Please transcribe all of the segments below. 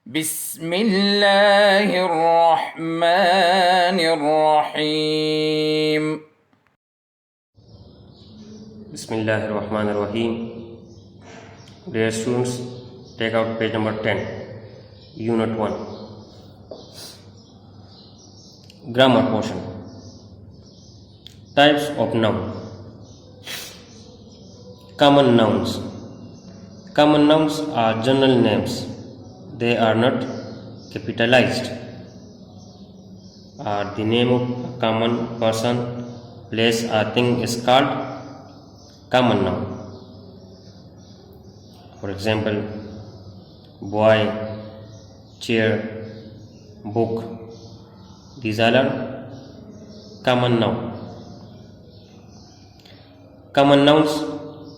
بسم الله الرحمن الرحيم. Bismillahirrahmanirrahim. Dear students, take out page number 10, Unit 1. Grammar portion. Types of noun. Common nouns. Common nouns are general names. They are not capitalized. Are the name of a common person, place, or thing is called common noun. For example, boy, chair, book. These all are common noun. Common nouns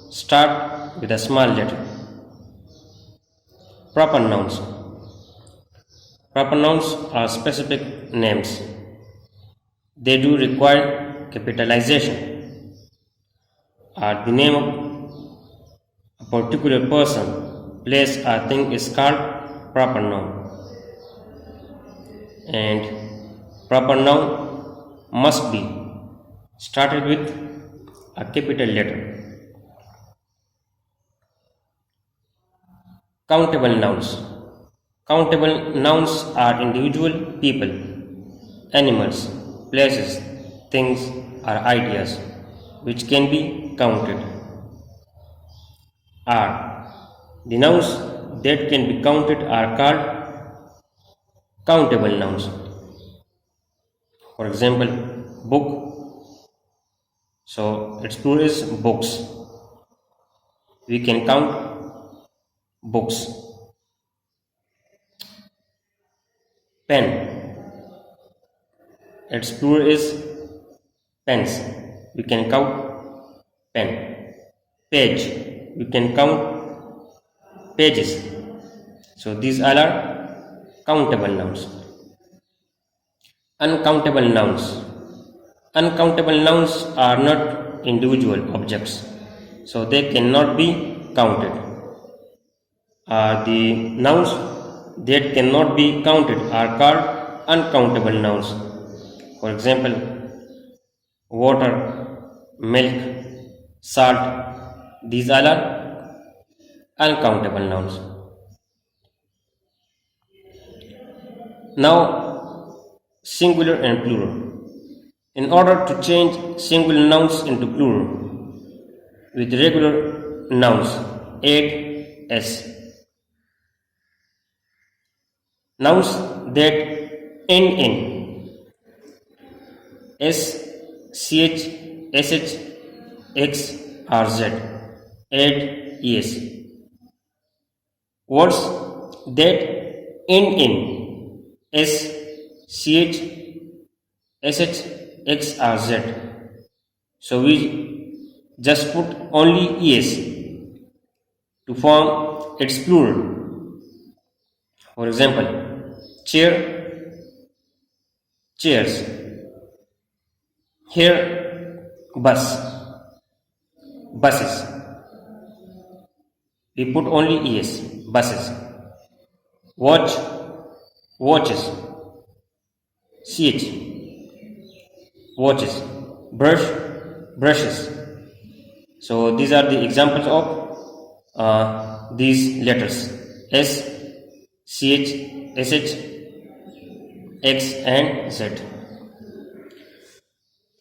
start with a small letter. Proper nouns. Proper nouns are specific names. They do require capitalization. Are the name of a particular person, place, or thing is called proper noun. And proper noun must be started with a capital letter. Countable nouns. Countable nouns are individual people, animals, places, things, or ideas which can be counted. Are the nouns that can be counted are called countable nouns. For example, book. So its plural is books. We can count books. Pen. Its plural is pens. We can count pen. Page. We can count pages. So these all are countable nouns. Uncountable nouns. Uncountable nouns are not individual objects, so they cannot be counted. The nouns that cannot be counted are called uncountable nouns. For example, water, milk, salt. These all are uncountable nouns. Now, singular and plural. In order to change singular nouns into plural with regular nouns, add s. Nouns that end in s, ch, sh, x, or z, add es. Words that end in s, ch, sh, x, or z, so we just put only es to form its plural. For example, chair, chairs. Here, bus, buses. We put only es, buses. Watch, watches. Ch, watches. Brush, brushes. So these are the examples of these letters: s, ch, sh, x, and z.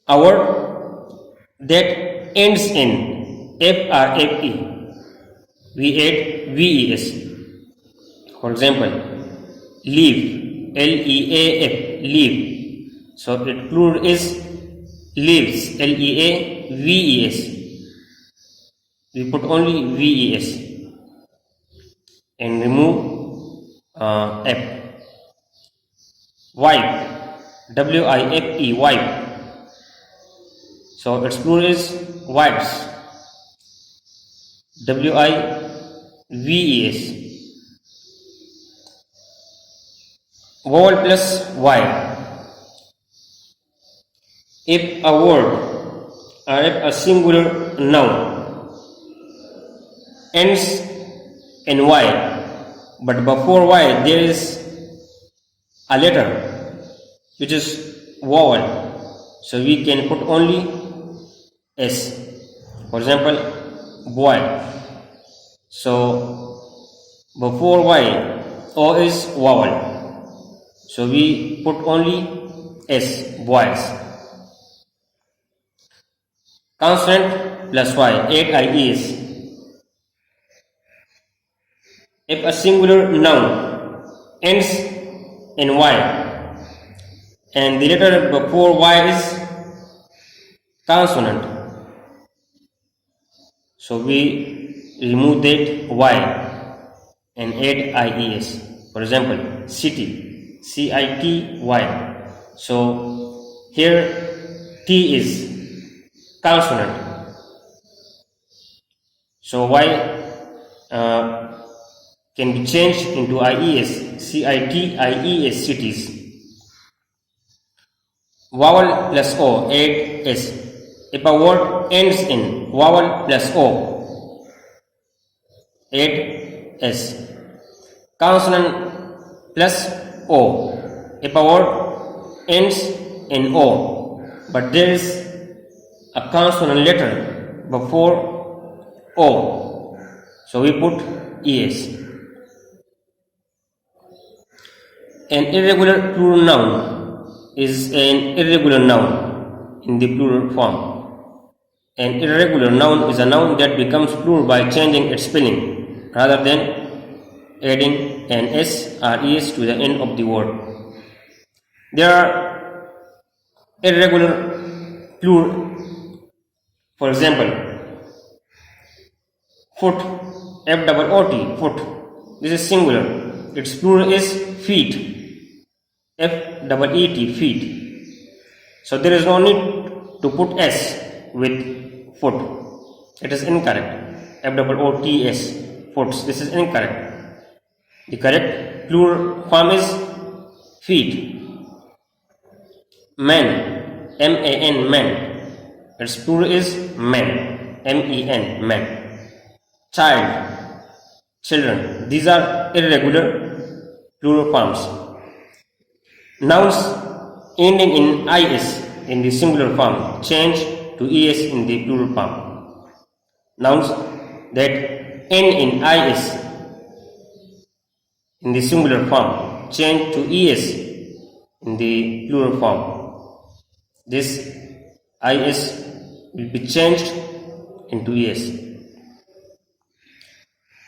A word that ends in f or fe, we add ves. For example, leaf, leaf, leaf. So its plural is leaves, leaves. We put only ves and remove f. Wife, wife, wife. So its plural is wives, wives. Vowel plus y. If a word or if a singular noun ends in y, but before Y there is a letter which is vowel, so we can put only S. For example, boy. So before Y, O is vowel, so we put only S, boys. Consonant plus Y, 8 IEs. If a singular noun ends in Y and the letter before Y is consonant, so we remove that Y and add IES. For example, city, CITY. So here T is consonant, so Y can be changed into IES, CITIES, cities. Vowel plus O, add S. If a word ends in vowel plus O, add S. Consonant plus O. If a word ends in O, but there is a consonant letter before O, so we put ES. An irregular plural noun is an irregular noun in the plural form. An irregular noun is a noun that becomes plural by changing its spelling rather than adding an S or ES to the end of the word. There are irregular plural, for example, foot, FOOT, foot. This is singular. Its plural is feet, FEET, feet. So there is no need to put S with foot. It is incorrect. FOOTS, foots. This is incorrect. The correct plural form is feet. Man, MAN, man. Its plural is men, MEN, men. Child, children. These are irregular plural forms. Nouns ending in IS in the singular form change to ES in the plural form. Nouns that end in IS in the singular form change to ES in the plural form. This IS will be changed into ES.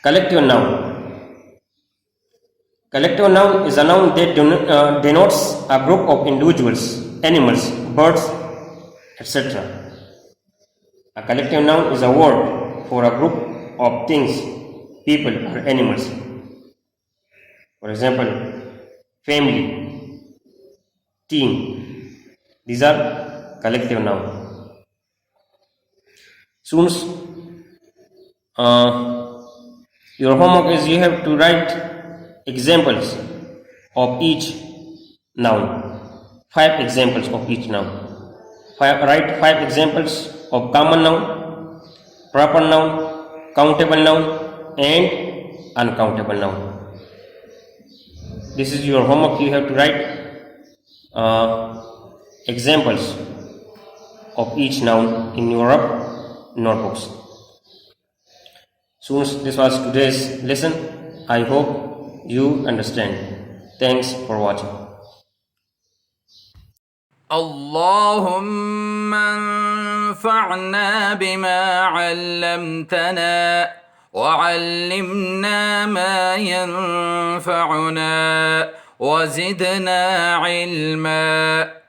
Collective noun. Collective noun is a noun that denotes a group of individuals, animals, birds, etc. A collective noun is a word for a group of things, people, or animals. For example, family, team. These are collective nouns. Students, your homework is you have to write examples of each noun. 5 examples of each noun. Write 5 examples of common noun, proper noun, countable noun, and uncountable noun. This is your homework. You have to write examples of each noun in your notebooks. Students, this was today's lesson. I hope you understand. Thanks for watching. اللهم انفعنا بما علمتنا وعلمنا ما ينفعنا وزدنا علما.